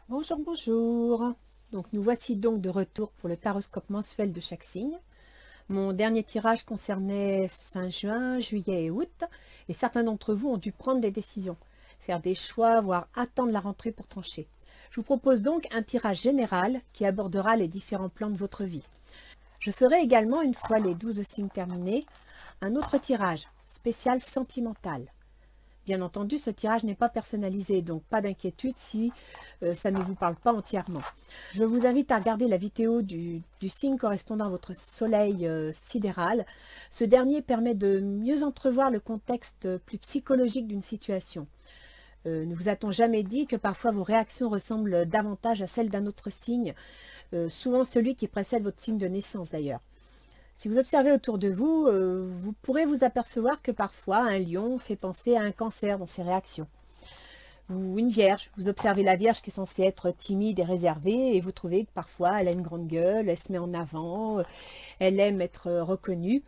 Bonjour, bonjour. Donc nous voici donc de retour pour le taroscope mensuel de chaque signe. Mon dernier tirage concernait fin juin, juillet et août, et certains d'entre vous ont dû prendre des décisions, faire des choix, voire attendre la rentrée pour trancher. Je vous propose donc un tirage général qui abordera les différents plans de votre vie. Je ferai également, une fois les 12 signes terminés, un autre tirage spécial sentimental. Bien entendu, ce tirage n'est pas personnalisé, donc pas d'inquiétude si ça ne vous parle pas entièrement. Je vous invite à regarder la vidéo du signe correspondant à votre soleil sidéral. Ce dernier permet de mieux entrevoir le contexte plus psychologique d'une situation. Ne vous a-t-on jamais dit que parfois vos réactions ressemblent davantage à celles d'un autre signe, souvent celui qui précède votre signe de naissance d'ailleurs. Si vous observez autour de vous, vous pourrez vous apercevoir que parfois un lion fait penser à un cancer dans ses réactions. Ou une vierge, vous observez la vierge qui est censée être timide et réservée et vous trouvez que parfois elle a une grande gueule, elle se met en avant, elle aime être reconnue.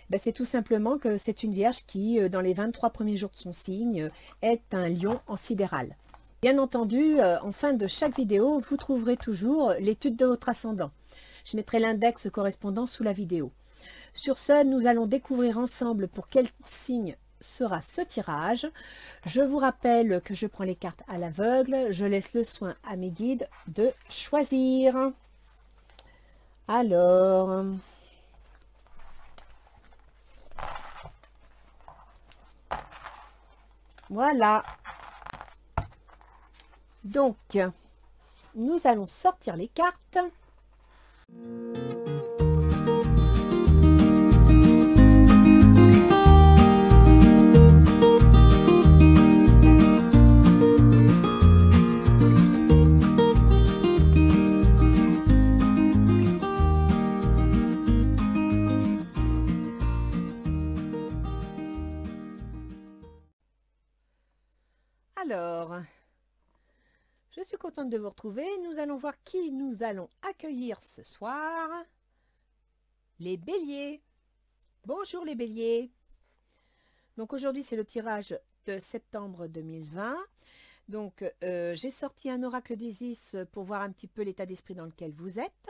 Ben, c'est tout simplement que c'est une vierge qui, dans les 23 premiers jours de son signe, est un lion en sidéral. Bien entendu, en fin de chaque vidéo, vous trouverez toujours l'étude de votre ascendant. Je mettrai l'index correspondant sous la vidéo. Sur ce, nous allons découvrir ensemble pour quel signe sera ce tirage. Je vous rappelle que je prends les cartes à l'aveugle. Je laisse le soin à mes guides de choisir. Alors, voilà. Donc, nous allons sortir les cartes. Alors, je suis contente de vous retrouver. Nous allons voir qui nous allons accueillir ce soir. Les béliers. Bonjour les béliers. Donc aujourd'hui, c'est le tirage de septembre 2020. Donc, j'ai sorti un oracle d'Isis pour voir un petit peu l'état d'esprit dans lequel vous êtes.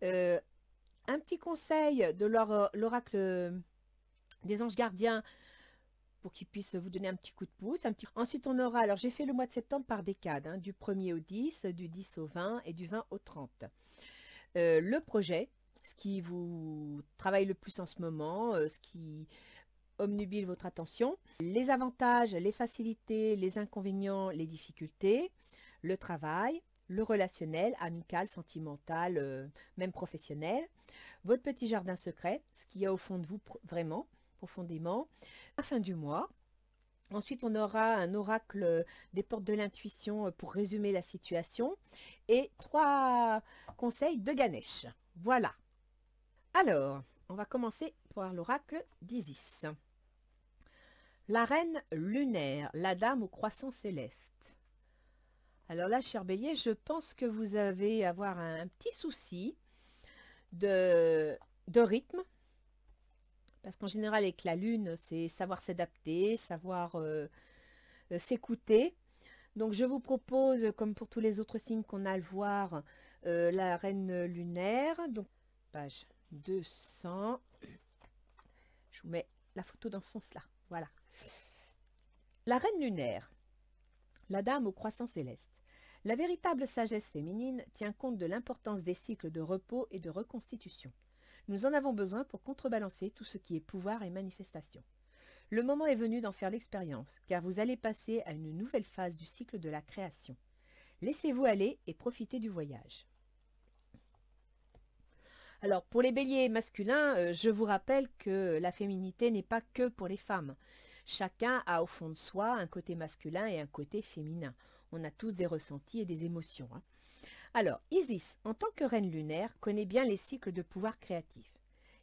Un petit conseil de l'oracle des anges gardiens pour qu'ils puissent vous donner un petit coup de pouce. Ensuite, on aura, alors j'ai fait le mois de septembre par décade, hein, du 1er au 10, du 10 au 20 et du 20 au 30. Le projet, ce qui vous travaille le plus en ce moment, ce qui obnubile votre attention, les avantages, les facilités, les inconvénients, les difficultés, le travail, le relationnel, amical, sentimental, même professionnel, votre petit jardin secret, ce qu'il y a au fond de vous vraiment, profondément, à la fin du mois. Ensuite, on aura un oracle des portes de l'intuition pour résumer la situation et 3 conseils de Ganesh. Voilà. Alors, on va commencer par l'oracle d'Isis. La reine lunaire, la dame au croissant céleste. Alors là, cher bélier, je pense que vous allez avoir un petit souci de rythme. Parce qu'en général, avec la lune, c'est savoir s'adapter, savoir s'écouter. Donc, je vous propose, comme pour tous les autres signes qu'on a à le voir, la reine lunaire. Donc, page 200. Je vous mets la photo dans ce sens-là. Voilà. La reine lunaire, la dame au croissant céleste. La véritable sagesse féminine tient compte de l'importance des cycles de repos et de reconstitution. Nous en avons besoin pour contrebalancer tout ce qui est pouvoir et manifestation. Le moment est venu d'en faire l'expérience, car vous allez passer à une nouvelle phase du cycle de la création. Laissez-vous aller et profitez du voyage. Alors, pour les béliers masculins, je vous rappelle que la féminité n'est pas que pour les femmes. Chacun a au fond de soi un côté masculin et un côté féminin. On a tous des ressentis et des émotions, hein. Alors, Isis, en tant que reine lunaire, connaît bien les cycles de pouvoir créatif.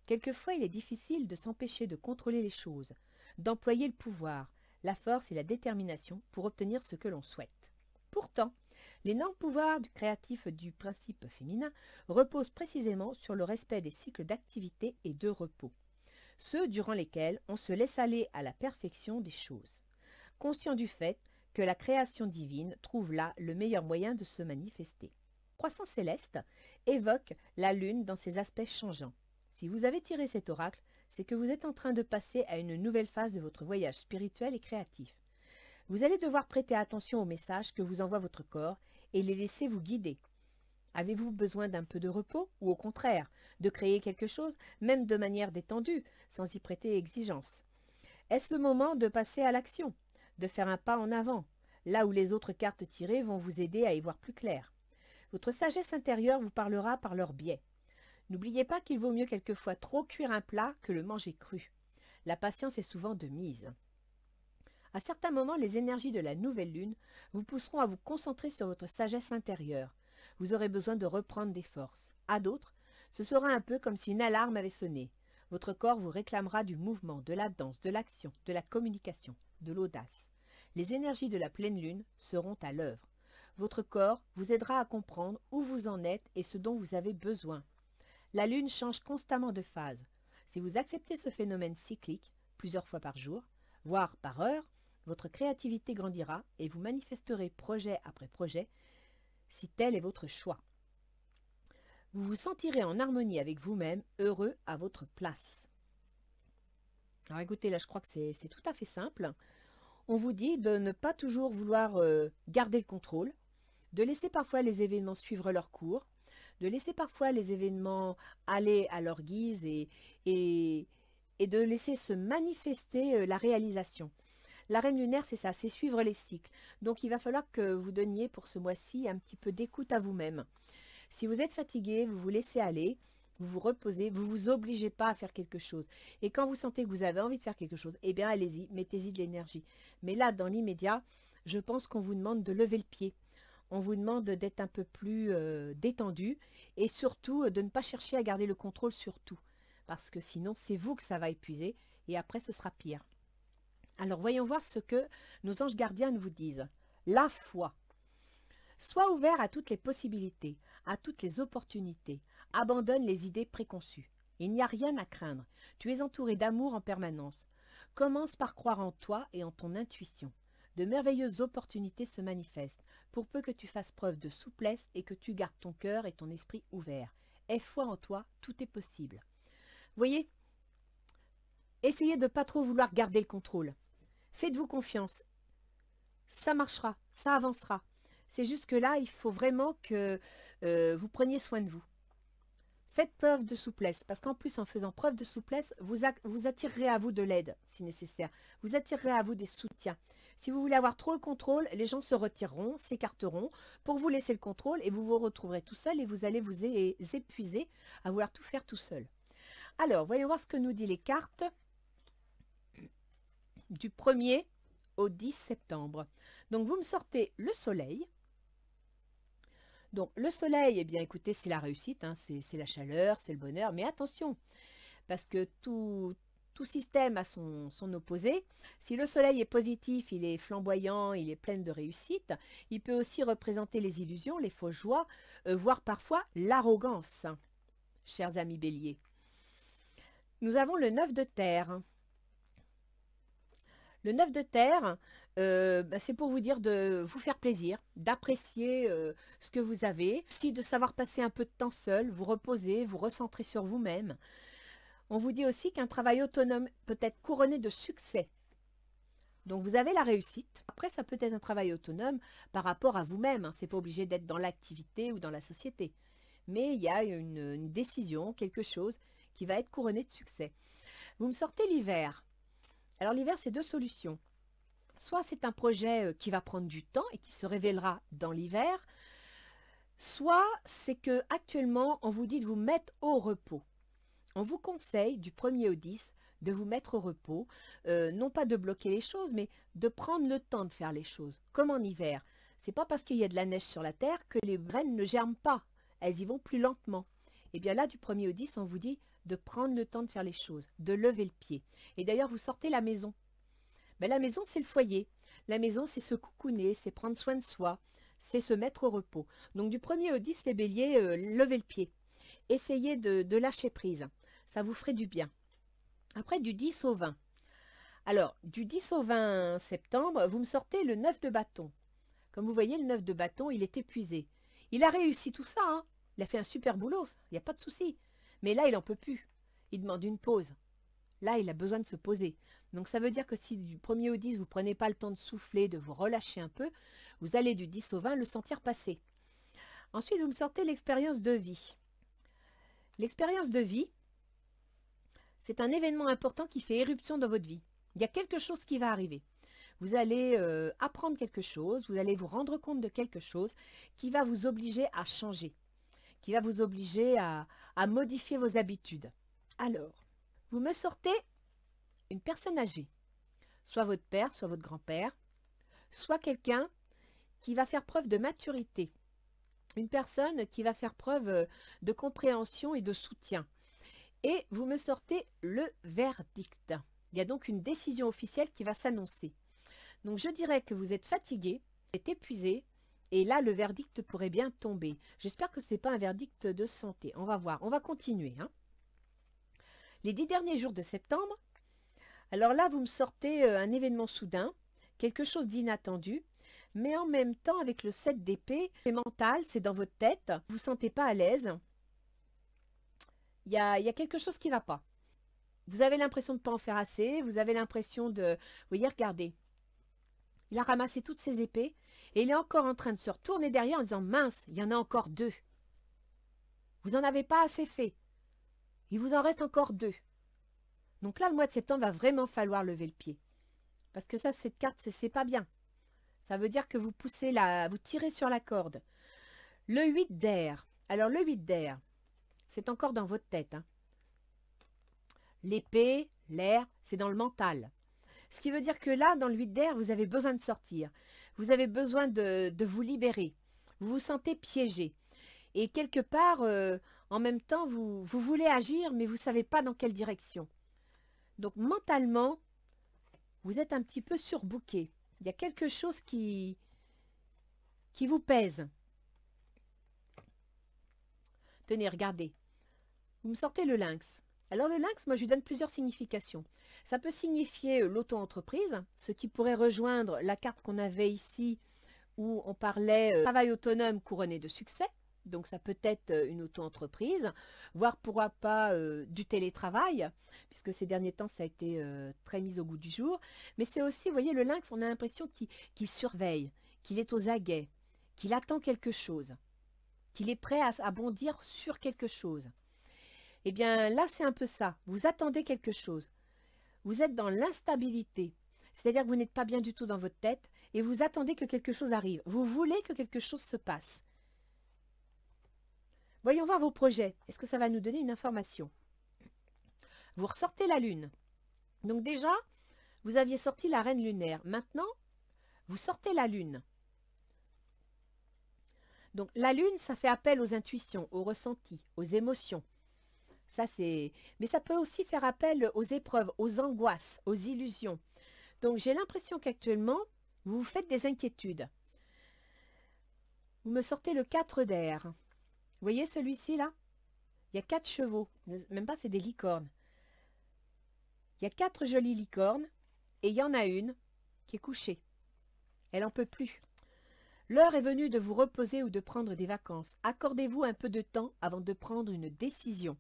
Quelquefois, il est difficile de s'empêcher de contrôler les choses, d'employer le pouvoir, la force et la détermination pour obtenir ce que l'on souhaite. Pourtant, l'énorme pouvoir créatif du principe féminin repose précisément sur le respect des cycles d'activité et de repos, ceux durant lesquels on se laisse aller à la perfection des choses, conscient du fait que la création divine trouve là le meilleur moyen de se manifester. Croissant céleste évoque la lune dans ses aspects changeants. Si vous avez tiré cet oracle, c'est que vous êtes en train de passer à une nouvelle phase de votre voyage spirituel et créatif. Vous allez devoir prêter attention aux messages que vous envoie votre corps et les laisser vous guider. Avez-vous besoin d'un peu de repos ou au contraire, de créer quelque chose, même de manière détendue, sans y prêter exigence? Est-ce le moment de passer à l'action, de faire un pas en avant, là où les autres cartes tirées vont vous aider à y voir plus clair? Votre sagesse intérieure vous parlera par leur biais. N'oubliez pas qu'il vaut mieux quelquefois trop cuire un plat que le manger cru. La patience est souvent de mise. À certains moments, les énergies de la nouvelle lune vous pousseront à vous concentrer sur votre sagesse intérieure. Vous aurez besoin de reprendre des forces. À d'autres, ce sera un peu comme si une alarme avait sonné. Votre corps vous réclamera du mouvement, de la danse, de l'action, de la communication, de l'audace. Les énergies de la pleine lune seront à l'œuvre. Votre corps vous aidera à comprendre où vous en êtes et ce dont vous avez besoin. La lune change constamment de phase. Si vous acceptez ce phénomène cyclique, plusieurs fois par jour, voire par heure, votre créativité grandira et vous manifesterez projet après projet, si tel est votre choix. Vous vous sentirez en harmonie avec vous-même, heureux à votre place. Alors écoutez, là je crois que c'est tout à fait simple. On vous dit de ne pas toujours vouloir garder le contrôle, de laisser parfois les événements suivre leur cours, de laisser parfois les événements aller à leur guise et de laisser se manifester la réalisation. La reine lunaire, c'est ça, c'est suivre les cycles. Donc il va falloir que vous donniez pour ce mois-ci un petit peu d'écoute à vous-même. Si vous êtes fatigué, vous vous laissez aller, vous vous reposez, vous ne vous obligez pas à faire quelque chose. Et quand vous sentez que vous avez envie de faire quelque chose, eh bien allez-y, mettez-y de l'énergie. Mais là, dans l'immédiat, je pense qu'on vous demande de lever le pied. On vous demande d'être un peu plus détendu et surtout de ne pas chercher à garder le contrôle sur tout. Parce que sinon, c'est vous que ça va épuiser et après, ce sera pire. Alors, voyons voir ce que nos anges gardiens vous disent. La foi. Sois ouvert à toutes les possibilités, à toutes les opportunités. Abandonne les idées préconçues. Il n'y a rien à craindre. Tu es entouré d'amour en permanence. Commence par croire en toi et en ton intuition. De merveilleuses opportunités se manifestent, pour peu que tu fasses preuve de souplesse et que tu gardes ton cœur et ton esprit ouverts. Aie foi en toi, tout est possible. Voyez, essayez de ne pas trop vouloir garder le contrôle. Faites-vous confiance. Ça marchera, ça avancera. C'est juste que là, il faut vraiment que vous preniez soin de vous. Faites preuve de souplesse, parce qu'en plus, en faisant preuve de souplesse, vous attirerez à vous de l'aide, si nécessaire. Vous attirerez à vous des soutiens. Si vous voulez avoir trop le contrôle, les gens se retireront, s'écarteront pour vous laisser le contrôle et vous vous retrouverez tout seul et vous allez vous épuiser à vouloir tout faire tout seul. Alors, voyons voir ce que nous disent les cartes du 1er au 10 septembre. Donc, vous me sortez le soleil. Donc, le soleil, eh bien, écoutez, c'est la réussite, hein, c'est la chaleur, c'est le bonheur. Mais attention, parce que tout système a son opposé. Si le soleil est positif, il est flamboyant, il est plein de réussite, il peut aussi représenter les illusions, les fausses joies, voire parfois l'arrogance, chers amis béliers. Nous avons le 9 de terre. Le 9 de terre, c'est pour vous dire de vous faire plaisir, d'apprécier ce que vous avez, aussi de savoir passer un peu de temps seul, vous reposer, vous recentrer sur vous-même. On vous dit aussi qu'un travail autonome peut être couronné de succès. Donc vous avez la réussite. Après, ça peut être un travail autonome par rapport à vous-même. Hein. Ce n'est pas obligé d'être dans l'activité ou dans la société. Mais il y a une décision, quelque chose qui va être couronné de succès. Vous me sortez l'hiver. Alors l'hiver, c'est deux solutions. Soit c'est un projet qui va prendre du temps et qui se révélera dans l'hiver, soit c'est que actuellement on vous dit de vous mettre au repos. On vous conseille du 1er au 10 de vous mettre au repos, non pas de bloquer les choses, mais de prendre le temps de faire les choses, comme en hiver. C'est pas parce qu'il y a de la neige sur la terre que les graines ne germent pas, elles y vont plus lentement. Et bien là, du 1er au 10, on vous dit de prendre le temps de faire les choses, de lever le pied. Et d'ailleurs, vous sortez la maison. Ben, la maison, c'est le foyer. La maison, c'est se coucouner, c'est prendre soin de soi, c'est se mettre au repos. Donc du 1er au 10, les béliers, levez le pied. Essayez de lâcher prise. Ça vous ferait du bien. Après, du 10 au 20. Alors, du 10 au 20 septembre, vous me sortez le 9 de bâton. Comme vous voyez, le 9 de bâton, il est épuisé. Il a réussi tout ça, hein. Il a fait un super boulot, il n'y a pas de souci. Mais là, il n'en peut plus. Il demande une pause. Là, il a besoin de se poser. Donc, ça veut dire que si du 1er au 10, vous ne prenez pas le temps de souffler, de vous relâcher un peu, vous allez du 10 au 20 le sentir passer. Ensuite, vous me sortez l'expérience de vie. L'expérience de vie, c'est un événement important qui fait éruption dans votre vie. Il y a quelque chose qui va arriver. Vous allez apprendre quelque chose, vous allez vous rendre compte de quelque chose qui va vous obliger à changer, qui va vous obliger à modifier vos habitudes. Alors, vous me sortez une personne âgée, soit votre père, soit votre grand-père, soit quelqu'un qui va faire preuve de maturité, une personne qui va faire preuve de compréhension et de soutien. Et vous me sortez le verdict. Il y a donc une décision officielle qui va s'annoncer. Donc je dirais que vous êtes fatigué, vous êtes épuisé, et là le verdict pourrait bien tomber. J'espère que ce n'est pas un verdict de santé. On va voir, on va continuer, hein. Les 10 derniers jours de septembre, alors là vous me sortez un événement soudain, quelque chose d'inattendu, mais en même temps avec le 7 d'épée, c'est mental, c'est dans votre tête, vous ne vous sentez pas à l'aise. Il y a quelque chose qui ne va pas. Vous avez l'impression de ne pas en faire assez, vous avez l'impression de... Vous voyez, regardez. Il a ramassé toutes ses épées et il est encore en train de se retourner derrière en disant « Mince, il y en a encore 2. Vous n'en avez pas assez fait. Il vous en reste encore 2. » Donc là, le mois de septembre, va vraiment falloir lever le pied. Parce que ça, cette carte, c'est pas bien. Ça veut dire que vous poussez vous tirez sur la corde. Le 8 d'air. Alors, le 8 d'air, c'est encore dans votre tête, hein. L'épée, l'air, c'est dans le mental. Ce qui veut dire que là, dans le 8 d'air, vous avez besoin de sortir. Vous avez besoin de vous libérer. Vous vous sentez piégé. Et quelque part, en même temps, vous voulez agir, mais vous ne savez pas dans quelle direction. Donc, mentalement, vous êtes un petit peu surbooké. Il y a quelque chose qui vous pèse. Tenez, regardez. Vous me sortez le lynx. Alors le lynx, moi je lui donne plusieurs significations. Ça peut signifier l'auto-entreprise, ce qui pourrait rejoindre la carte qu'on avait ici où on parlait travail autonome couronné de succès. Donc ça peut être une auto-entreprise, voire pourquoi pas du télétravail, puisque ces derniers temps ça a été très mis au goût du jour. Mais c'est aussi, vous voyez, le lynx, on a l'impression qu'il surveille, qu'il est aux aguets, qu'il attend quelque chose, qu'il est prêt à bondir sur quelque chose. Eh bien, là, c'est un peu ça. Vous attendez quelque chose. Vous êtes dans l'instabilité. C'est-à-dire que vous n'êtes pas bien du tout dans votre tête et vous attendez que quelque chose arrive. Vous voulez que quelque chose se passe. Voyons voir vos projets. Est-ce que ça va nous donner une information? Vous ressortez la lune. Donc déjà, vous aviez sorti la reine lunaire. Maintenant, vous sortez la lune. Donc la lune, ça fait appel aux intuitions, aux ressentis, aux émotions. Ça, mais ça peut aussi faire appel aux épreuves, aux angoisses, aux illusions. Donc, j'ai l'impression qu'actuellement, vous vous faites des inquiétudes. Vous me sortez le 4 d'air. Vous voyez celui-ci, là? Il y a 4 chevaux. Même pas, c'est des licornes. Il y a 4 jolies licornes. Et il y en a une qui est couchée. Elle n'en peut plus. L'heure est venue de vous reposer ou de prendre des vacances. Accordez-vous un peu de temps avant de prendre une décision.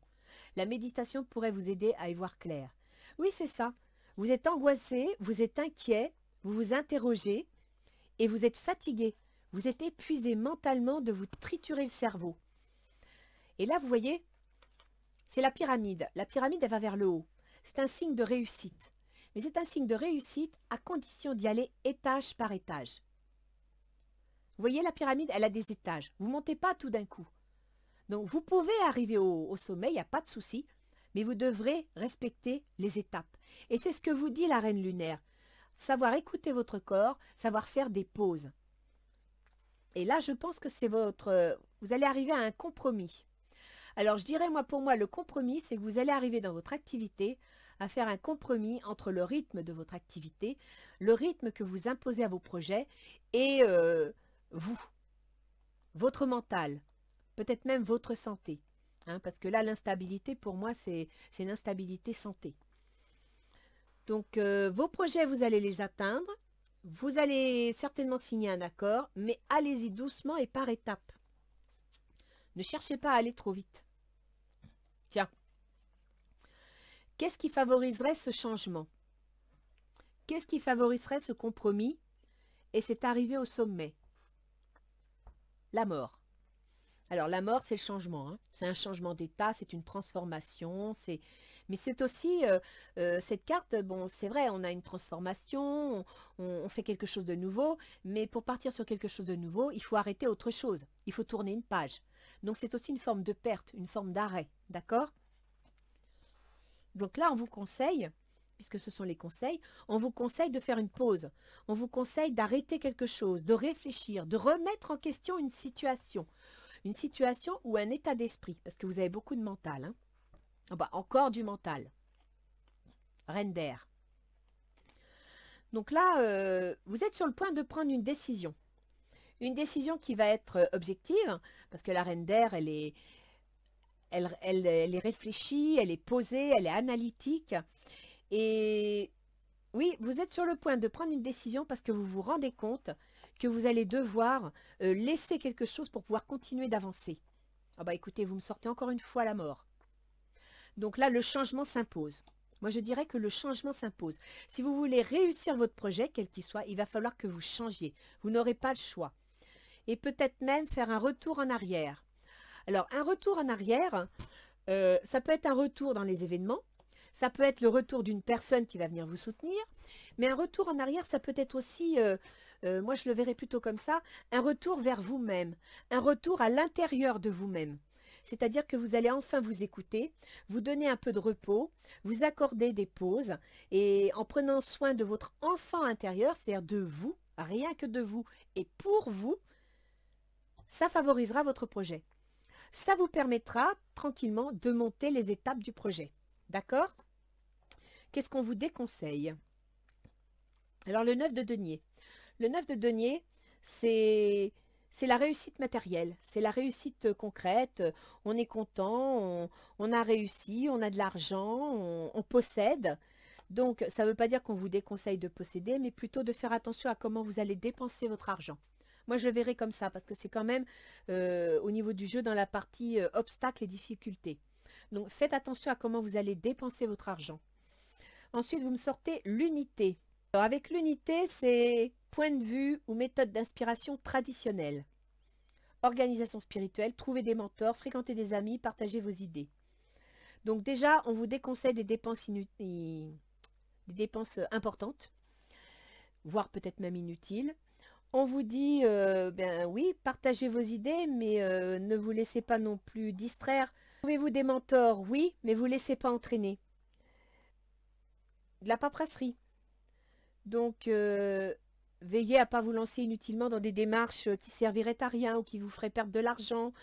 La méditation pourrait vous aider à y voir clair. Oui, c'est ça. Vous êtes angoissé, vous êtes inquiet, vous vous interrogez et vous êtes fatigué. Vous êtes épuisé mentalement de vous triturer le cerveau. Et là, vous voyez, c'est la pyramide. La pyramide, elle va vers le haut. C'est un signe de réussite. Mais c'est un signe de réussite à condition d'y aller étage par étage. Vous voyez, la pyramide, elle a des étages. Vous ne montez pas tout d'un coup. Donc, vous pouvez arriver au sommet, il n'y a pas de souci, mais vous devrez respecter les étapes. Et c'est ce que vous dit la reine lunaire. Savoir écouter votre corps, savoir faire des pauses. Et là, je pense que c'est vous allez arriver à un compromis. Alors, je dirais, pour moi, le compromis, c'est que vous allez arriver dans votre activité à faire un compromis entre le rythme de votre activité, le rythme que vous imposez à vos projets et votre mental. Peut-être même votre santé, hein, parce que là, l'instabilité, pour moi, c'est une instabilité santé. Donc, vos projets, vous allez les atteindre. Vous allez certainement signer un accord, mais allez-y doucement et par étapes. Ne cherchez pas à aller trop vite. Tiens, qu'est-ce qui favoriserait ce changement? Qu'est-ce qui favoriserait ce compromis? Et c'est arrivé au sommet. La mort. Alors, la mort, c'est le changement. Hein. C'est un changement d'état, c'est une transformation. Mais c'est aussi, cette carte, bon, c'est vrai, on a une transformation, on fait quelque chose de nouveau, mais pour partir sur quelque chose de nouveau, il faut arrêter autre chose. Il faut tourner une page. Donc, c'est aussi une forme de perte, une forme d'arrêt. D'accord? Donc là, on vous conseille, puisque ce sont les conseils, on vous conseille de faire une pause. On vous conseille d'arrêter quelque chose, de réfléchir, de remettre en question une situation ou un état d'esprit, parce que vous avez beaucoup de mental. Hein. Ah bah, encore du mental. Reine d'air. Donc là, vous êtes sur le point de prendre une décision. Une décision qui va être objective, parce que la reine d'air, elle est réfléchie, elle est posée, elle est analytique. Et oui, vous êtes sur le point de prendre une décision parce que vous vous rendez compte que vous allez devoir laisser quelque chose pour pouvoir continuer d'avancer. Ah bah écoutez, vous me sortez encore une fois la mort. Donc là, le changement s'impose. Moi, je dirais que le changement s'impose. Si vous voulez réussir votre projet, quel qu'il soit, il va falloir que vous changiez. Vous n'aurez pas le choix. Et peut-être même faire un retour en arrière. Alors, un retour en arrière, ça peut être un retour dans les événements. Ça peut être le retour d'une personne qui va venir vous soutenir. Mais un retour en arrière, ça peut être aussi, moi je le verrais plutôt comme ça, un retour vers vous-même. Un retour à l'intérieur de vous-même. C'est-à-dire que vous allez enfin vous écouter, vous donner un peu de repos, vous accorder des pauses et en prenant soin de votre enfant intérieur, c'est-à-dire de vous, rien que de vous et pour vous, ça favorisera votre projet. Ça vous permettra tranquillement de monter les étapes du projet. D'accord? Qu'est-ce qu'on vous déconseille? Alors le 9 de denier. Le 9 de denier, c'est la réussite matérielle, c'est la réussite concrète. On est content, on a réussi, on a de l'argent, on possède. Donc ça ne veut pas dire qu'on vous déconseille de posséder, mais plutôt de faire attention à comment vous allez dépenser votre argent. Moi, je le verrai comme ça, parce que c'est quand même au niveau du jeu dans la partie obstacles et difficultés. Donc, faites attention à comment vous allez dépenser votre argent. Ensuite, vous me sortez l'unité. Alors, avec l'unité, c'est point de vue ou méthode d'inspiration traditionnelle. Organisation spirituelle, trouver des mentors, fréquenter des amis, partager vos idées. Donc déjà, on vous déconseille des dépenses importantes, voire peut-être même inutiles. On vous dit, ben oui, partagez vos idées, mais ne vous laissez pas non plus distraire. Trouvez-vous des mentors, oui, mais vous ne laissez pas entraîner. De la paperasserie. Donc, veillez à ne pas vous lancer inutilement dans des démarches qui serviraient à rien ou qui vous feraient perdre de l'argent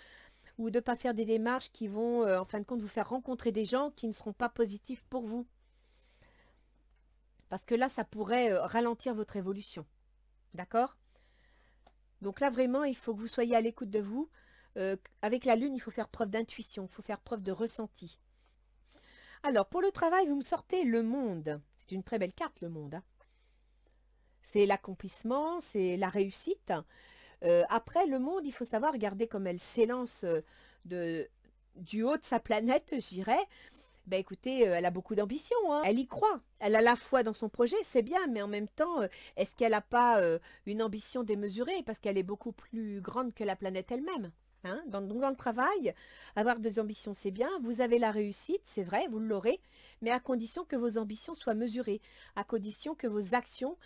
ou de ne pas faire des démarches qui vont, en fin de compte, vous faire rencontrer des gens qui ne seront pas positifs pour vous. Parce que là, ça pourrait ralentir votre évolution. D'accord ? Donc là, vraiment, il faut que vous soyez à l'écoute de vous. Avec la lune, il faut faire preuve d'intuition, il faut faire preuve de ressenti. Alors, pour le travail, vous me sortez le monde. C'est une très belle carte, le monde. Hein. C'est l'accomplissement, c'est la réussite. Après, le monde, il faut savoir regarder comme elle s'élance du haut de sa planète, je dirais. Ben écoutez, elle a beaucoup d'ambition, hein. Elle y croit. Elle a la foi dans son projet, c'est bien, mais en même temps, est-ce qu'elle n'a pas une ambition démesurée parce qu'elle est beaucoup plus grande que la planète elle-même, hein? Donc dans le travail, avoir des ambitions, c'est bien. Vous avez la réussite, c'est vrai, vous l'aurez, mais à condition que vos ambitions soient mesurées, à condition que vos actions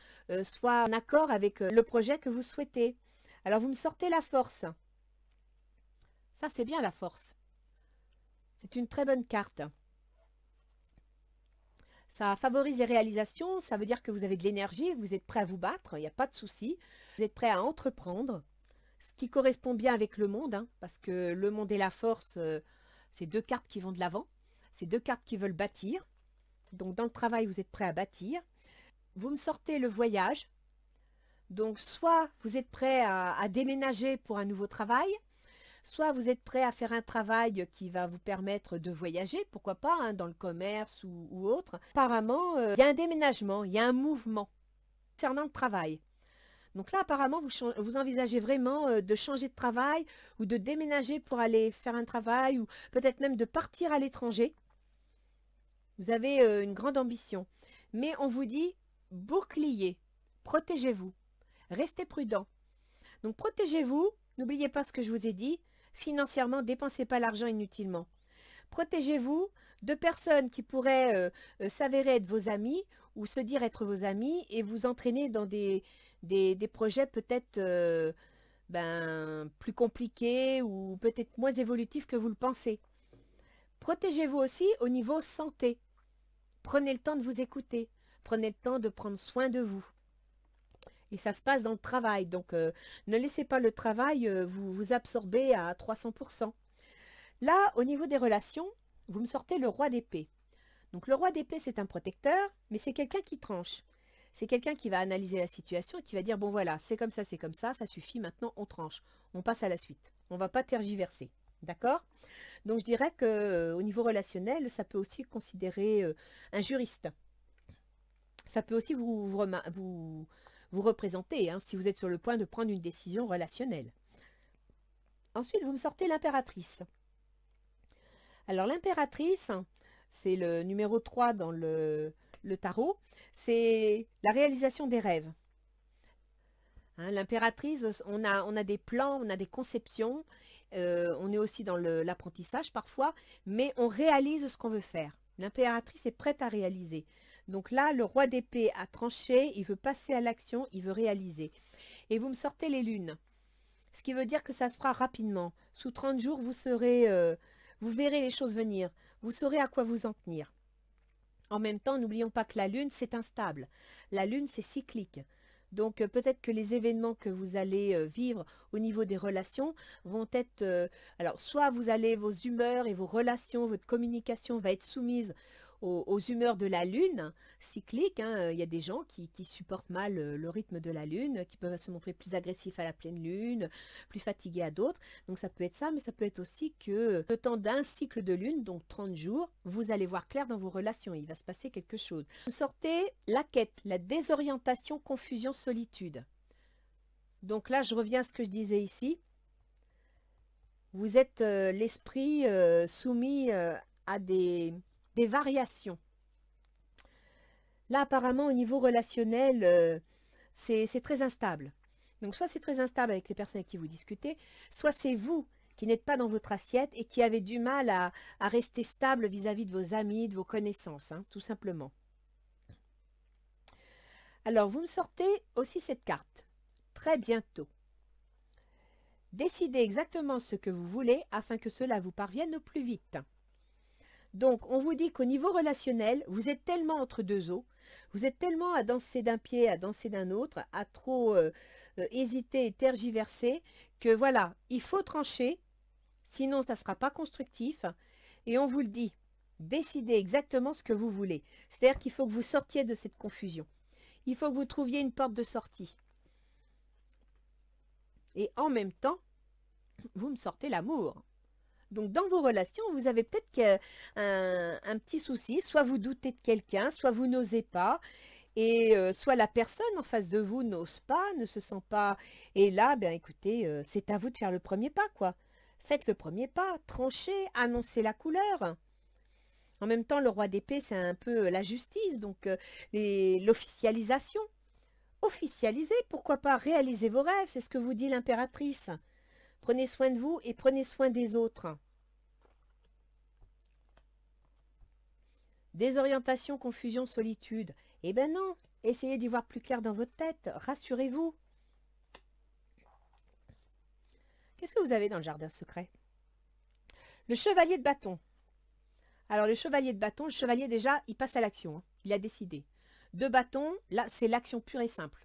soient en accord avec le projet que vous souhaitez. Alors vous me sortez la force. Ça, c'est bien la force. C'est une très bonne carte. Ça favorise les réalisations, ça veut dire que vous avez de l'énergie, vous êtes prêt à vous battre, il n'y a pas de souci. Vous êtes prêt à entreprendre, ce qui correspond bien avec le monde, hein, parce que le monde et la force, c'est deux cartes qui vont de l'avant, c'est deux cartes qui veulent bâtir. Donc dans le travail, vous êtes prêt à bâtir. Vous me sortez le voyage, donc soit vous êtes prêt à déménager pour un nouveau travail, Soit vous êtes prêt à faire un travail qui va vous permettre de voyager, pourquoi pas, hein, dans le commerce ou autre. Apparemment, il y a un déménagement, il y a un mouvement concernant le travail. Donc là, apparemment, vous envisagez vraiment de changer de travail ou de déménager pour aller faire un travail ou peut-être même de partir à l'étranger. Vous avez une grande ambition. Mais on vous dit, bouclier, protégez-vous, restez prudent. Donc protégez-vous, n'oubliez pas ce que je vous ai dit, financièrement, dépensez pas l'argent inutilement. Protégez-vous de personnes qui pourraient s'avérer être vos amis ou se dire être vos amis et vous entraîner dans des projets peut-être plus compliqués ou peut-être moins évolutifs que vous le pensez. Protégez-vous aussi au niveau santé. Prenez le temps de vous écouter. Prenez le temps de prendre soin de vous. Et ça se passe dans le travail. Donc, ne laissez pas le travail vous absorber à 300%. Là, au niveau des relations, vous me sortez le roi d'épée. Donc, le roi d'épée, c'est un protecteur, mais c'est quelqu'un qui tranche. C'est quelqu'un qui va analyser la situation et qui va dire, bon voilà, c'est comme ça, ça suffit, maintenant on tranche. On passe à la suite. On ne va pas tergiverser. D'accord? Donc, je dirais qu'au niveau relationnel, ça peut aussi considérer un juriste. Ça peut aussi vous représenter, hein, si vous êtes sur le point de prendre une décision relationnelle. Ensuite, vous me sortez l'impératrice. Alors, l'impératrice, c'est le numéro 3 dans le tarot, c'est la réalisation des rêves. Hein, l'impératrice, on a des plans, on a des conceptions, on est aussi dans l'apprentissage parfois, mais on réalise ce qu'on veut faire. L'impératrice est prête à réaliser. Donc là, le roi d'épée a tranché, il veut passer à l'action, il veut réaliser. Et vous me sortez les lunes. Ce qui veut dire que ça se fera rapidement. Sous 30 jours, vous verrez les choses venir. Vous saurez à quoi vous en tenir. En même temps, n'oublions pas que la lune, c'est instable. La lune, c'est cyclique. Donc peut-être que les événements que vous allez vivre au niveau des relations vont être... alors soit vos humeurs et vos relations, votre communication va être soumise aux humeurs de la lune cyclique. Hein. Il y a des gens qui supportent mal le rythme de la lune, qui peuvent se montrer plus agressifs à la pleine lune, plus fatigués à d'autres. Donc ça peut être ça, mais ça peut être aussi que le temps d'un cycle de lune, donc 30 jours, vous allez voir clair dans vos relations. Il va se passer quelque chose. Vous sortez la quête, la désorientation, confusion, solitude. Donc là, je reviens à ce que je disais ici. Vous êtes l'esprit soumis à des variations. Là, apparemment, au niveau relationnel, c'est très instable. Donc, soit c'est très instable avec les personnes avec qui vous discutez, soit c'est vous qui n'êtes pas dans votre assiette et qui avez du mal à rester stable vis-à-vis de vos amis, de vos connaissances, hein, tout simplement. Alors, vous me sortez aussi cette carte. Très bientôt. Décidez exactement ce que vous voulez afin que cela vous parvienne au plus vite. Donc, on vous dit qu'au niveau relationnel, vous êtes tellement entre deux eaux, vous êtes tellement à danser d'un pied, à danser d'un autre, à trop hésiter et tergiverser, que voilà, il faut trancher, sinon ça ne sera pas constructif. Et on vous le dit, décidez exactement ce que vous voulez. C'est-à-dire qu'il faut que vous sortiez de cette confusion. Il faut que vous trouviez une porte de sortie. Et en même temps, vous me sortez l'amour. Donc, dans vos relations, vous avez peut-être un petit souci. Soit vous doutez de quelqu'un, soit vous n'osez pas. Et soit la personne en face de vous n'ose pas, ne se sent pas. Et là, ben écoutez, c'est à vous de faire le premier pas, quoi. Faites le premier pas, tranchez, annoncez la couleur. En même temps, le roi d'épée, c'est un peu la justice, donc l'officialisation. Officialisez, pourquoi pas, réalisez vos rêves, c'est ce que vous dit l'impératrice. Prenez soin de vous et prenez soin des autres. Désorientation, confusion, solitude. Eh ben non, essayez d'y voir plus clair dans votre tête, rassurez-vous. Qu'est-ce que vous avez dans le jardin secret? Le chevalier de bâton. Alors le chevalier de bâton, le chevalier déjà, il passe à l'action, hein. Il a décidé. De bâton, là c'est l'action pure et simple.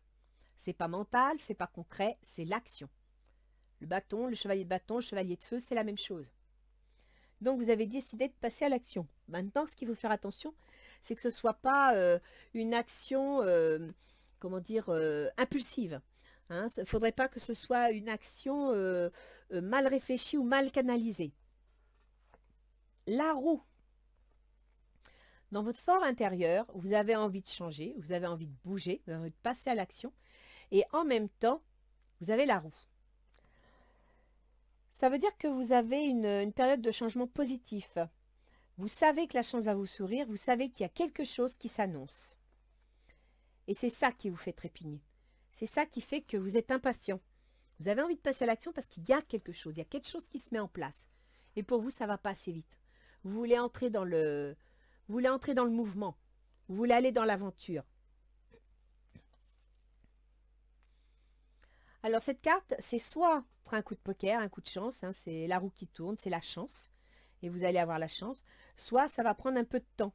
C'est pas mental, c'est pas concret, c'est l'action. Le bâton, le chevalier de bâton, le chevalier de feu, c'est la même chose. Donc vous avez décidé de passer à l'action. Maintenant, ce qu'il faut faire attention, c'est que ce ne soit pas une action, comment dire, impulsive. Hein. Il ne faudrait pas que ce soit une action mal réfléchie ou mal canalisée. La roue. Dans votre fort intérieur, vous avez envie de changer, vous avez envie de bouger, vous avez envie de passer à l'action. Et en même temps, vous avez la roue. Ça veut dire que vous avez une période de changement positif. Vous savez que la chance va vous sourire, vous savez qu'il y a quelque chose qui s'annonce. Et c'est ça qui vous fait trépigner. C'est ça qui fait que vous êtes impatient. Vous avez envie de passer à l'action parce qu'il y a quelque chose. Il y a quelque chose qui se met en place. Et pour vous, ça ne va pas assez vite. Vous voulez entrer dans le mouvement. Vous voulez aller dans l'aventure. Alors cette carte, c'est soit un coup de poker, un coup de chance. Hein, c'est la roue qui tourne, c'est la chance. Et vous allez avoir la chance. Soit ça va prendre un peu de temps.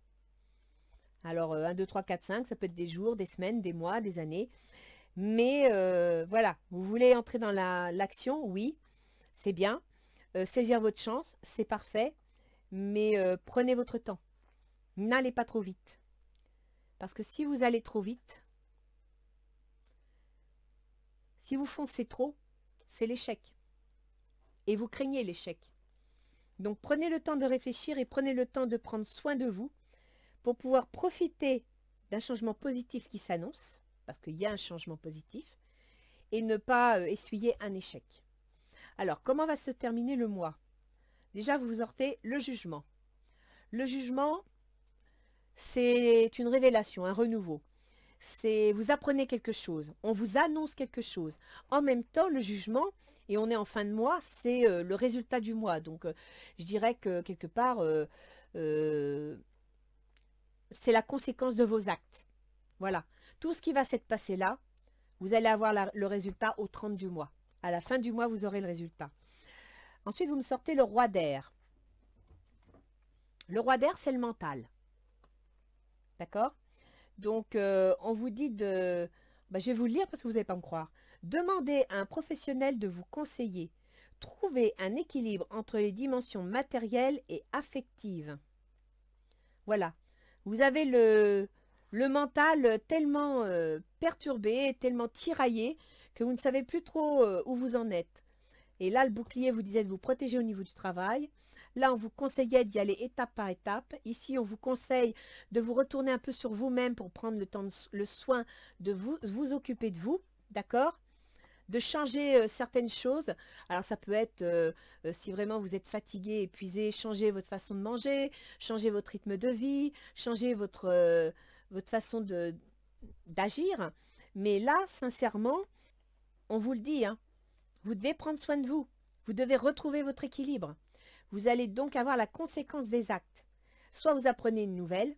Alors 1, 2, 3, 4, 5, ça peut être des jours, des semaines, des mois, des années. Mais voilà, vous voulez entrer dans l'action, oui, c'est bien. Saisir votre chance, c'est parfait. Mais prenez votre temps. N'allez pas trop vite. Parce que si vous allez trop vite, si vous foncez trop, c'est l'échec. Et vous craignez l'échec. Donc prenez le temps de réfléchir et prenez le temps de prendre soin de vous pour pouvoir profiter d'un changement positif qui s'annonce, parce qu'il y a un changement positif, et ne pas essuyer un échec. Alors, comment va se terminer le mois? Déjà, vous sortez le jugement. Le jugement, c'est une révélation, un renouveau. Vous apprenez quelque chose, on vous annonce quelque chose. En même temps, le jugement, et on est en fin de mois, c'est le résultat du mois. Donc, je dirais que quelque part, c'est la conséquence de vos actes. Voilà. Tout ce qui va s'être passé là, vous allez avoir le résultat au 30 du mois. À la fin du mois, vous aurez le résultat. Ensuite, vous me sortez le roi d'air. Le roi d'air, c'est le mental. D'accord? Donc, on vous dit de... je vais vous le lire parce que vous n'allez pas me croire. Demandez à un professionnel de vous conseiller. Trouvez un équilibre entre les dimensions matérielles et affectives. Voilà. Vous avez le mental tellement perturbé, tellement tiraillé, que vous ne savez plus trop où vous en êtes. Et là, le bouclier vous disait de vous protéger au niveau du travail. Là, on vous conseillait d'y aller étape par étape. Ici, on vous conseille de vous retourner un peu sur vous-même pour prendre le soin de vous occuper de vous, d'accord? De changer certaines choses. Alors, ça peut être, si vraiment vous êtes fatigué, épuisé, changer votre façon de manger, changer votre rythme de vie, changer votre façon d'agir. Mais là, sincèrement, on vous le dit, hein, vous devez prendre soin de vous. Vous devez retrouver votre équilibre. Vous allez donc avoir la conséquence des actes. Soit vous apprenez une nouvelle.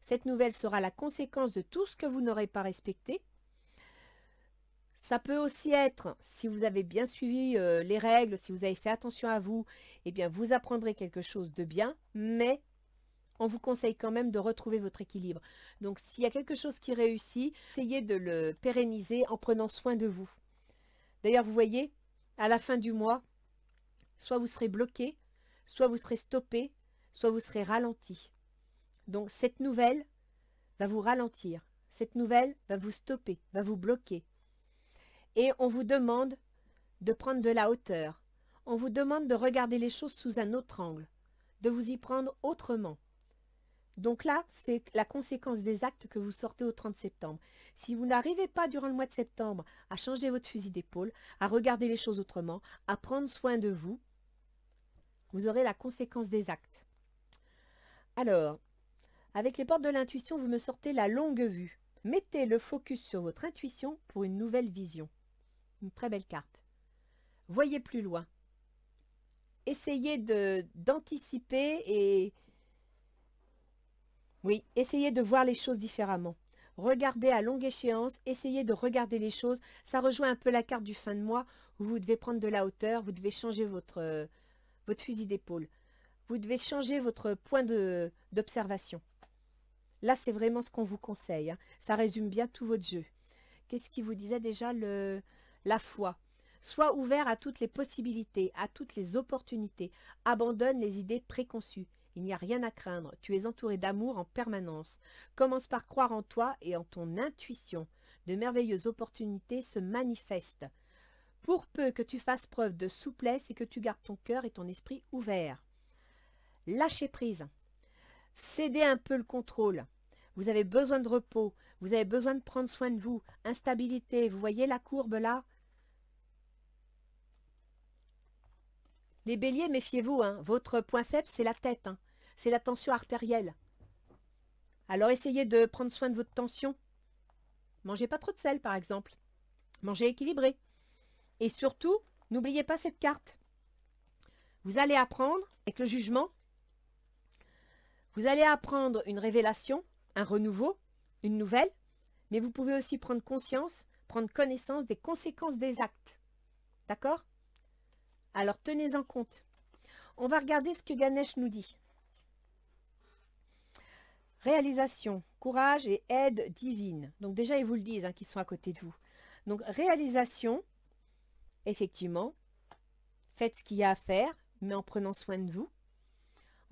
Cette nouvelle sera la conséquence de tout ce que vous n'aurez pas respecté. Ça peut aussi être, si vous avez bien suivi les règles, si vous avez fait attention à vous, eh bien vous apprendrez quelque chose de bien, mais on vous conseille quand même de retrouver votre équilibre. Donc s'il y a quelque chose qui réussit, essayez de le pérenniser en prenant soin de vous. D'ailleurs, vous voyez, à la fin du mois, soit vous serez bloqué, soit vous serez stoppé, soit vous serez ralenti. Donc cette nouvelle va vous ralentir. Cette nouvelle va vous stopper, va vous bloquer. Et on vous demande de prendre de la hauteur. On vous demande de regarder les choses sous un autre angle, de vous y prendre autrement. Donc là, c'est la conséquence des actes que vous sortez au 30 septembre. Si vous n'arrivez pas durant le mois de septembre à changer votre fusil d'épaule, à regarder les choses autrement, à prendre soin de vous, vous aurez la conséquence des actes. Alors, avec les portes de l'intuition, vous me sortez la longue vue. Mettez le focus sur votre intuition pour une nouvelle vision. Une très belle carte. Voyez plus loin. Essayez d'anticiper et... Oui, essayez de voir les choses différemment. Regardez à longue échéance, essayez de regarder les choses. Ça rejoint un peu la carte du fin de mois où vous devez prendre de la hauteur, vous devez changer votre fusil d'épaule. Vous devez changer votre point d'observation. Là, c'est vraiment ce qu'on vous conseille. Hein. Ça résume bien tout votre jeu. Qu'est-ce qui vous disait déjà la foi? Sois ouvert à toutes les possibilités, à toutes les opportunités. Abandonne les idées préconçues. Il n'y a rien à craindre. Tu es entouré d'amour en permanence. Commence par croire en toi et en ton intuition. de merveilleuses opportunités se manifestent. Pour peu que tu fasses preuve de souplesse et que tu gardes ton cœur et ton esprit ouverts. Lâchez prise. Cédez un peu le contrôle. Vous avez besoin de repos. Vous avez besoin de prendre soin de vous. Instabilité. Vous voyez la courbe là? Les béliers, méfiez-vous. Hein. Votre point faible, c'est la tête. Hein. C'est la tension artérielle. Alors essayez de prendre soin de votre tension. Mangez pas trop de sel, par exemple. Mangez équilibré. Et surtout, n'oubliez pas cette carte. Vous allez apprendre, avec le jugement, vous allez apprendre une révélation, un renouveau, une nouvelle, mais vous pouvez aussi prendre conscience, prendre connaissance des conséquences des actes. D'accord? Alors tenez-en compte. On va regarder ce que Ganesh nous dit. Réalisation, courage et aide divine. Donc déjà, ils vous le disent, hein, qu'ils sont à côté de vous. Donc réalisation, effectivement, faites ce qu'il y a à faire, mais en prenant soin de vous,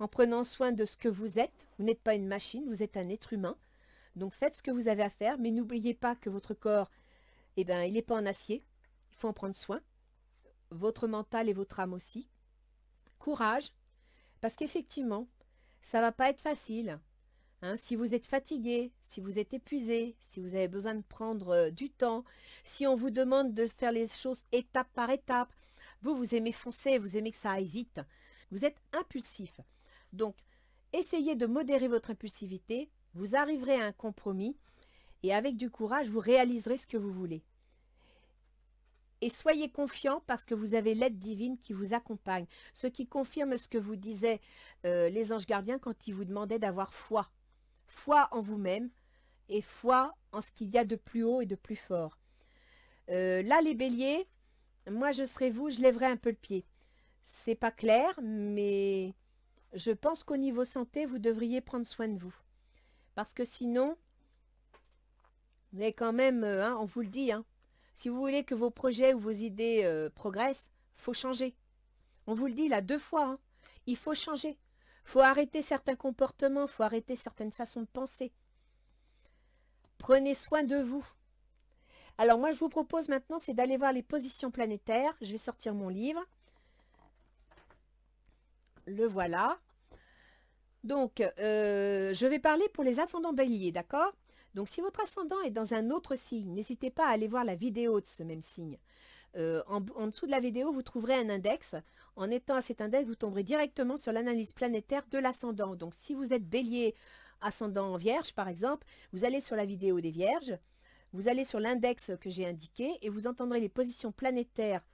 en prenant soin de ce que vous êtes. Vous n'êtes pas une machine, vous êtes un être humain. Donc faites ce que vous avez à faire, mais n'oubliez pas que votre corps, eh ben, il n'est pas en acier. Il faut en prendre soin. Votre mental et votre âme aussi. Courage, parce qu'effectivement, ça ne va pas être facile. Hein, si vous êtes fatigué, si vous êtes épuisé, si vous avez besoin de prendre du temps, si on vous demande de faire les choses étape par étape, vous aimez foncer, vous aimez que ça aille vite. Vous êtes impulsif. Donc, essayez de modérer votre impulsivité, vous arriverez à un compromis et avec du courage, vous réaliserez ce que vous voulez. Et soyez confiants parce que vous avez l'aide divine qui vous accompagne. Ce qui confirme ce que vous disaient les anges gardiens quand ils vous demandaient d'avoir foi. Foi en vous-même et foi en ce qu'il y a de plus haut et de plus fort. Là, les béliers, moi je serais vous, je lèverais un peu le pied. C'est pas clair, mais je pense qu'au niveau santé, vous devriez prendre soin de vous. Parce que sinon, vous avez quand même, hein, on vous le dit, hein, si vous voulez que vos projets ou vos idées progressent, il faut changer. On vous le dit là 2 fois, hein, il faut changer. Il faut arrêter certains comportements, il faut arrêter certaines façons de penser. Prenez soin de vous. Alors moi, je vous propose maintenant, c'est d'aller voir les positions planétaires. Je vais sortir mon livre. Le voilà. Donc, je vais parler pour les ascendants béliers, d'accord? Donc, si votre ascendant est dans un autre signe, n'hésitez pas à aller voir la vidéo de ce même signe. En dessous de la vidéo, vous trouverez un index. En étant à cet index, vous tomberez directement sur l'analyse planétaire de l'ascendant. Donc, si vous êtes bélier, ascendant vierge, par exemple, vous allez sur la vidéo des vierges, vous allez sur l'index que j'ai indiqué et vous entendrez les positions planétaires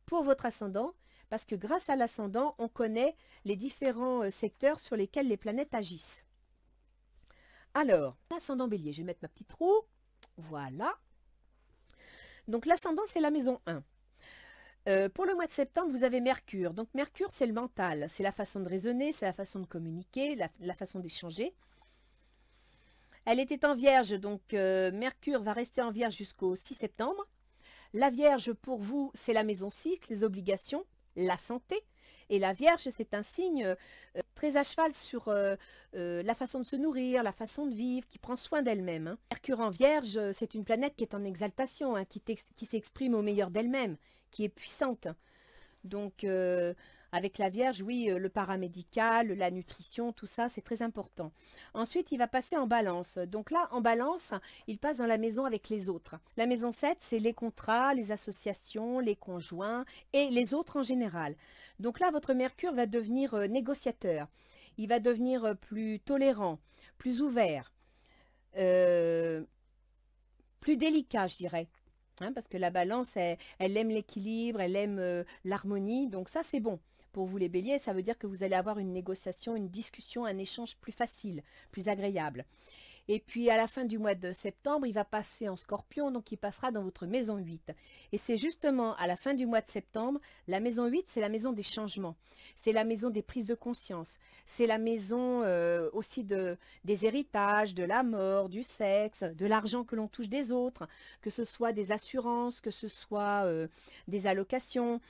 pour votre ascendant, parce que grâce à l'ascendant, on connaît les différents secteurs sur lesquels les planètes agissent. Alors, l'ascendant bélier, je vais mettre ma petite roue. Voilà. Donc, l'ascendant, c'est la maison 1. Pour le mois de septembre, vous avez Mercure. Donc, Mercure, c'est le mental. C'est la façon de raisonner, c'est la façon de communiquer, la façon d'échanger. Elle était en Vierge, donc Mercure va rester en Vierge jusqu'au 6 septembre. La Vierge, pour vous, c'est la maison 6, les obligations, la santé. Et la Vierge, c'est un signe très à cheval sur la façon de se nourrir, la façon de vivre, qui prend soin d'elle-même. Hein. Mercure en Vierge, c'est une planète qui est en exaltation, hein, qui s'exprime au meilleur d'elle-même, qui est puissante. Donc, avec la Vierge, oui, le paramédical, la nutrition, tout ça, c'est très important. Ensuite, il va passer en Balance. Donc là, en Balance, il passe dans la maison avec les autres. La maison 7, c'est les contrats, les associations, les conjoints et les autres en général. Donc là, votre Mercure va devenir négociateur. Il va devenir plus tolérant, plus ouvert, plus délicat, je dirais. Hein, parce que la Balance, elle aime l'équilibre, elle aime l'harmonie. Donc ça, c'est bon. Pour vous les béliers, ça veut dire que vous allez avoir une négociation, une discussion, un échange plus facile, plus agréable. Et puis à la fin du mois de septembre, il va passer en Scorpion, donc il passera dans votre maison 8. Et c'est justement à la fin du mois de septembre, la maison 8, c'est la maison des changements. C'est la maison des prises de conscience. C'est la maison aussi des héritages, de la mort, du sexe, de l'argent que l'on touche des autres, que ce soit des assurances, que ce soit des allocations.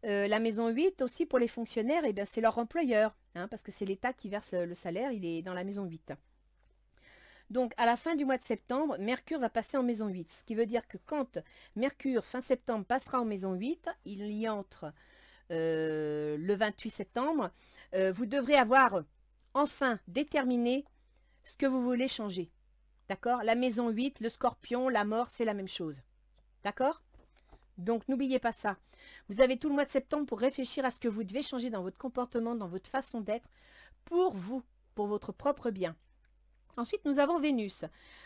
La maison 8 aussi pour les fonctionnaires, eh bien c'est leur employeur, hein, parce que c'est l'État qui verse le salaire, il est dans la maison 8. Donc, à la fin du mois de septembre, Mercure va passer en maison 8. Ce qui veut dire que quand Mercure, fin septembre, passera en maison 8, il y entre le 28 septembre, vous devrez avoir enfin déterminé ce que vous voulez changer. D'accord? La maison 8, le scorpion, la mort, c'est la même chose. D'accord? Donc, n'oubliez pas ça. Vous avez tout le mois de septembre pour réfléchir à ce que vous devez changer dans votre comportement, dans votre façon d'être, pour vous, pour votre propre bien. Ensuite, nous avons Vénus.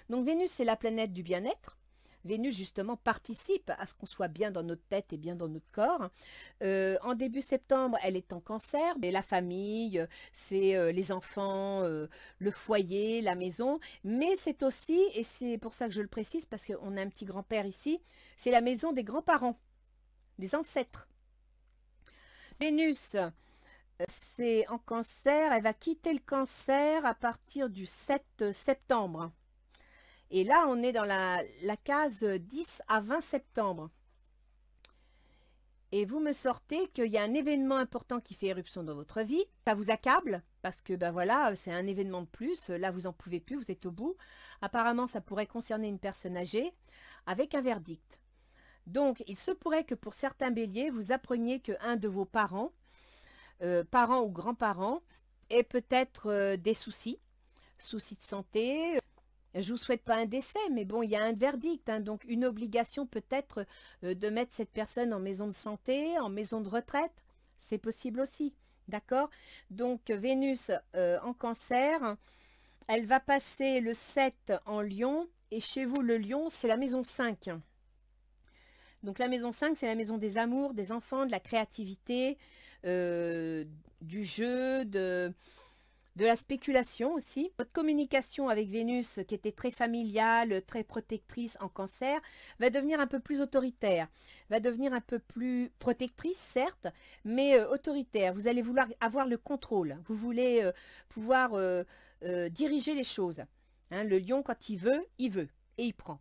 Donc, Vénus, c'est la planète du bien-être. Vénus, justement, participe à ce qu'on soit bien dans notre tête et bien dans notre corps. En début septembre, elle est en Cancer. Et la famille, c'est les enfants, le foyer, la maison. Mais c'est aussi, et c'est pour ça que je le précise, parce qu'on a un petit grand-père ici, c'est la maison des grands-parents, des ancêtres. Vénus, c'est en Cancer. Elle va quitter le Cancer à partir du 7 septembre. Et là, on est dans la case 10 à 20 septembre. Et vous me sortez qu'il y a un événement important qui fait éruption dans votre vie. Ça vous accable parce que ben voilà, c'est un événement de plus. Là, vous n'en pouvez plus, vous êtes au bout. Apparemment, ça pourrait concerner une personne âgée avec un verdict. Donc, il se pourrait que pour certains béliers, vous appreniez qu'un de vos parents, parents ou grands-parents, ait peut-être des soucis de santé. Je ne vous souhaite pas un décès, mais bon, il y a un verdict, hein, donc une obligation peut-être de mettre cette personne en maison de santé, en maison de retraite, c'est possible aussi, d'accord? Donc Vénus en Cancer, elle va passer le 7 en Lion, et chez vous le Lion, c'est la maison 5. Donc la maison 5, c'est la maison des amours, des enfants, de la créativité, du jeu, de la spéculation aussi. Votre communication avec Vénus, qui était très familiale, très protectrice en Cancer, va devenir un peu plus autoritaire, va devenir un peu plus protectrice, certes, mais autoritaire. Vous allez vouloir avoir le contrôle. Vous voulez pouvoir diriger les choses. Hein, le lion, quand il veut, et il prend.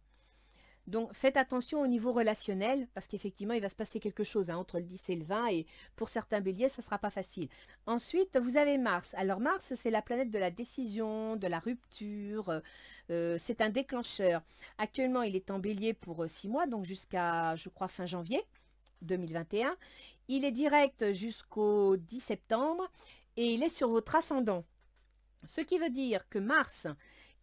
Donc, faites attention au niveau relationnel, parce qu'effectivement, il va se passer quelque chose hein, entre le 10 et le 20, et pour certains béliers, ça ne sera pas facile. Ensuite, vous avez Mars. Alors, Mars, c'est la planète de la décision, de la rupture, c'est un déclencheur. Actuellement, il est en bélier pour 6 mois, donc jusqu'à, je crois, fin janvier 2021. Il est direct jusqu'au 10 septembre, et il est sur votre ascendant. Ce qui veut dire que Mars,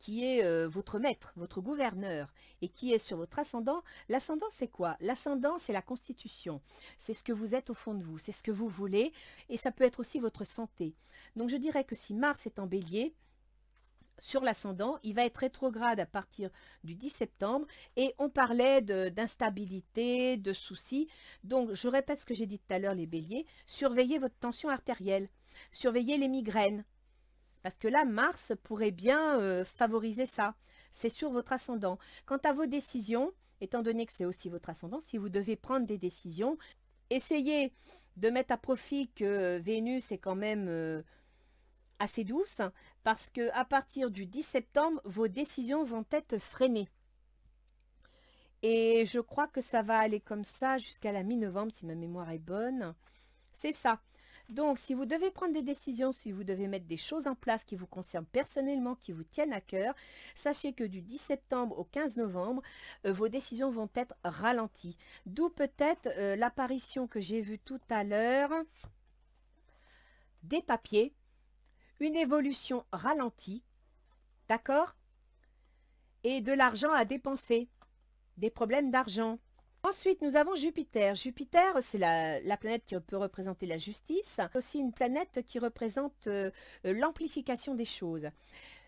qui est votre maître, votre gouverneur, et qui est sur votre ascendant, l'ascendant c'est quoi? L'ascendant c'est la constitution, c'est ce que vous êtes au fond de vous, c'est ce que vous voulez, et ça peut être aussi votre santé. Donc je dirais que si Mars est en bélier, sur l'ascendant, il va être rétrograde à partir du 10 septembre, et on parlait d'instabilité, de soucis. Donc je répète ce que j'ai dit tout à l'heure les béliers, surveillez votre tension artérielle, surveillez les migraines, parce que là, Mars pourrait bien favoriser ça. C'est sur votre ascendant. Quant à vos décisions, étant donné que c'est aussi votre ascendant, si vous devez prendre des décisions, essayez de mettre à profit que Vénus est quand même assez douce, parce qu'à partir du 10 septembre, vos décisions vont être freinées. Et je crois que ça va aller comme ça jusqu'à la mi-novembre, si ma mémoire est bonne. C'est ça. Donc, si vous devez prendre des décisions, si vous devez mettre des choses en place qui vous concernent personnellement, qui vous tiennent à cœur, sachez que du 10 septembre au 15 novembre, vos décisions vont être ralenties. D'où peut-être l'apparition que j'ai vue tout à l'heure des papiers, une évolution ralentie, d'accord? Et de l'argent à dépenser, des problèmes d'argent. Ensuite, nous avons Jupiter. Jupiter, c'est la planète qui peut représenter la justice. Aussi une planète qui représente l'amplification des choses.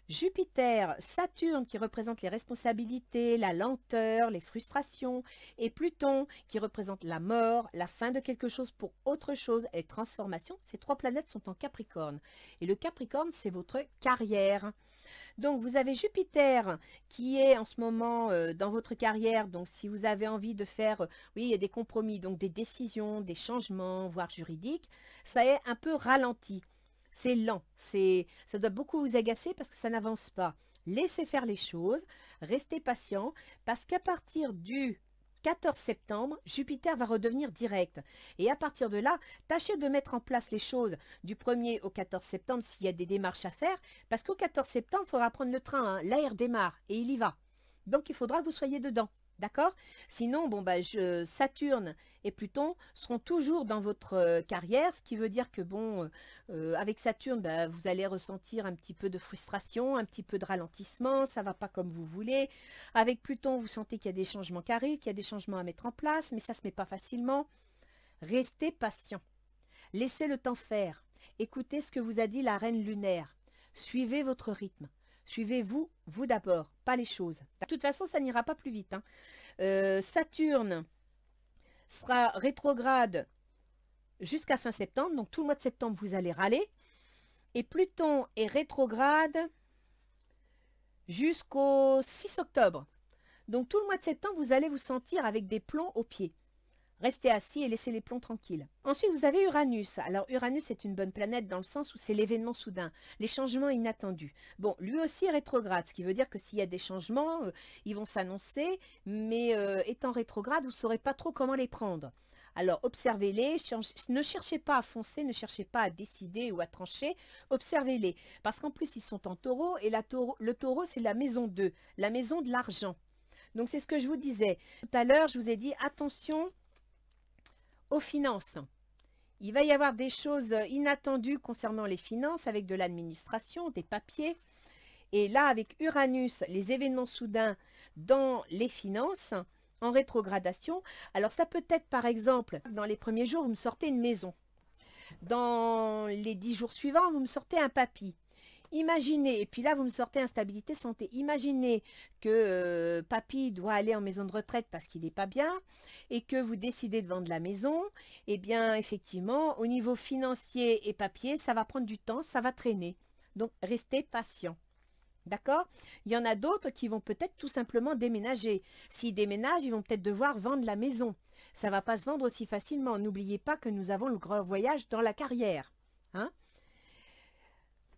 Jupiter, Saturne qui représente les responsabilités, la lenteur, les frustrations. Et Pluton qui représente la mort, la fin de quelque chose pour autre chose et transformation. Ces trois planètes sont en Capricorne. Et le Capricorne, c'est votre carrière. Donc, vous avez Jupiter qui est en ce moment dans votre carrière. Donc, si vous avez envie de faire, oui, il y a des compromis, donc des décisions, des changements, voire juridiques, ça est un peu ralenti. C'est lent. Ça doit beaucoup vous agacer parce que ça n'avance pas. Laissez faire les choses, restez patient parce qu'à partir du 14 septembre, Jupiter va redevenir direct. Et à partir de là, tâchez de mettre en place les choses du 1er au 14 septembre s'il y a des démarches à faire. Parce qu'au 14 septembre, il faudra prendre le train. Hein. L'air démarre et il y va. Donc, il faudra que vous soyez dedans. D'accord? Sinon, bon, bah, Saturne et Pluton seront toujours dans votre carrière, ce qui veut dire que, bon, avec Saturne, bah, vous allez ressentir un petit peu de frustration, un petit peu de ralentissement, ça ne va pas comme vous voulez. Avec Pluton, vous sentez qu'il y a des changements qui arrivent, qu'il y a des changements à mettre en place, mais ça ne se met pas facilement. Restez patient. Laissez le temps faire. Écoutez ce que vous a dit la reine lunaire. Suivez votre rythme. Suivez-vous, vous d'abord, pas les choses. De toute façon, ça n'ira pas plus vite. Hein. Saturne sera rétrograde jusqu'à fin septembre. Donc, tout le mois de septembre, vous allez râler. Et Pluton est rétrograde jusqu'au 6 octobre. Donc, tout le mois de septembre, vous allez vous sentir avec des plombs aux pieds. Restez assis et laissez les plombs tranquilles. Ensuite, vous avez Uranus. Alors, Uranus est une bonne planète dans le sens où c'est l'événement soudain, les changements inattendus. Bon, lui aussi est rétrograde, ce qui veut dire que s'il y a des changements, ils vont s'annoncer, mais étant rétrograde, vous ne saurez pas trop comment les prendre. Alors, observez-les, ne cherchez pas à foncer, ne cherchez pas à décider ou à trancher, observez-les. Parce qu'en plus, ils sont en taureau, et le taureau, c'est la maison 2, la maison de l'argent. Donc, c'est ce que je vous disais. Tout à l'heure, je vous ai dit, attention aux finances. Il va y avoir des choses inattendues concernant les finances avec de l'administration, des papiers. Et là, avec Uranus, les événements soudains dans les finances, en rétrogradation. Alors, ça peut être, par exemple, dans les premiers jours, vous me sortez une maison. Dans les 10 jours suivants, vous me sortez un papy. Imaginez, et puis là, vous me sortez instabilité santé. Imaginez que papy doit aller en maison de retraite parce qu'il n'est pas bien et que vous décidez de vendre la maison. Eh bien, effectivement, au niveau financier et papier, ça va prendre du temps, ça va traîner. Donc, restez patient. D'accord? Il y en a d'autres qui vont peut-être tout simplement déménager. S'ils déménagent, ils vont peut-être devoir vendre la maison. Ça ne va pas se vendre aussi facilement. N'oubliez pas que nous avons le grand voyage dans la carrière. Hein?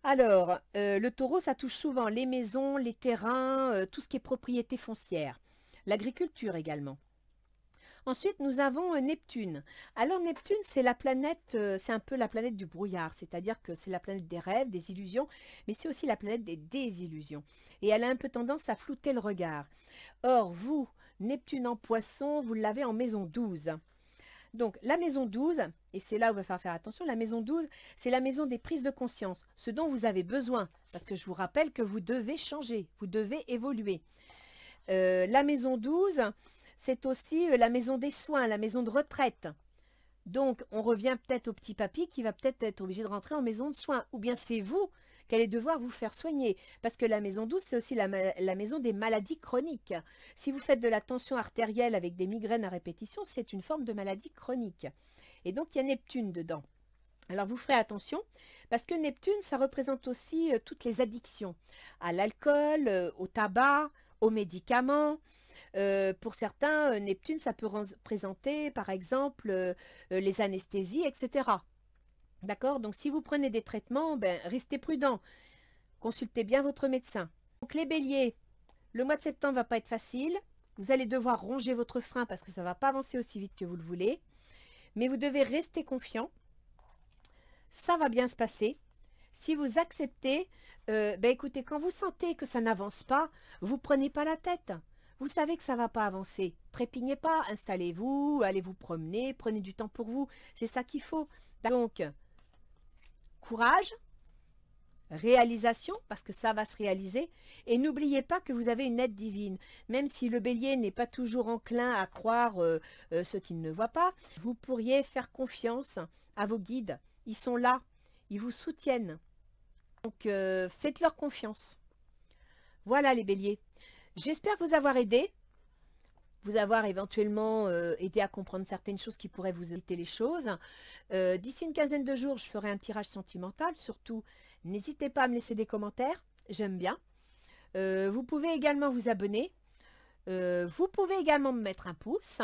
Alors, le taureau, ça touche souvent les maisons, les terrains, tout ce qui est propriété foncière. L'agriculture également. Ensuite, nous avons Neptune. Alors, Neptune, c'est la planète, c'est un peu la planète du brouillard. C'est-à-dire que c'est la planète des rêves, des illusions, mais c'est aussi la planète des désillusions. Et elle a un peu tendance à flouter le regard. Or, vous, Neptune en poisson, vous l'avez en maison 12. Donc, la maison 12, et c'est là où il va falloir faire attention, la maison 12, c'est la maison des prises de conscience, ce dont vous avez besoin, parce que je vous rappelle que vous devez changer, vous devez évoluer. La maison 12, c'est aussi la maison des soins, la maison de retraite. Donc, on revient peut-être au petit papy qui va peut-être être obligé de rentrer en maison de soins, ou bien c'est vous qui allez devoir vous faire soigner. Parce que la maison 12, c'est aussi la maison des maladies chroniques. Si vous faites de la tension artérielle avec des migraines à répétition, c'est une forme de maladie chronique. Et donc, il y a Neptune dedans. Alors, vous ferez attention, parce que Neptune, ça représente aussi toutes les addictions. À l'alcool, au tabac, aux médicaments. Pour certains, Neptune, ça peut représenter, par exemple, les anesthésies, etc. D'accord? Donc, si vous prenez des traitements, ben, restez prudent. Consultez bien votre médecin. Donc, les béliers, le mois de septembre ne va pas être facile. Vous allez devoir ronger votre frein parce que ça ne va pas avancer aussi vite que vous le voulez. Mais vous devez rester confiant. Ça va bien se passer. Si vous acceptez, ben, écoutez, quand vous sentez que ça n'avance pas, vous ne prenez pas la tête. Vous savez que ça ne va pas avancer. Trépignez pas, installez-vous, allez vous promener, prenez du temps pour vous. C'est ça qu'il faut. Donc, courage, réalisation, parce que ça va se réaliser. Et n'oubliez pas que vous avez une aide divine. Même si le bélier n'est pas toujours enclin à croire ce qu'il ne voit pas, vous pourriez faire confiance à vos guides. Ils sont là, ils vous soutiennent. Donc, faites-leur confiance. Voilà les béliers. J'espère vous avoir aidé, vous avoir éventuellement aidé à comprendre certaines choses qui pourraient vous éviter les choses. D'ici une quinzaine de jours, je ferai un tirage sentimental. Surtout, n'hésitez pas à me laisser des commentaires, j'aime bien. Vous pouvez également vous abonner. Vous pouvez également me mettre un pouce,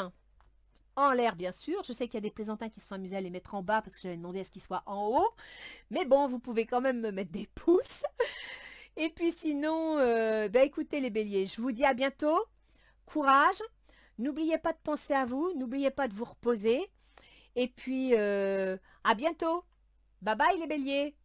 en l'air bien sûr. Je sais qu'il y a des plaisantins qui se sont amusés à les mettre en bas parce que j'avais demandé à ce qu'ils soient en haut. Mais bon, vous pouvez quand même me mettre des pouces. Et puis sinon, ben écoutez les béliers, je vous dis à bientôt, courage, N'oubliez pas de penser à vous, n'oubliez pas de vous reposer. Et puis, à bientôt. Bye bye les béliers.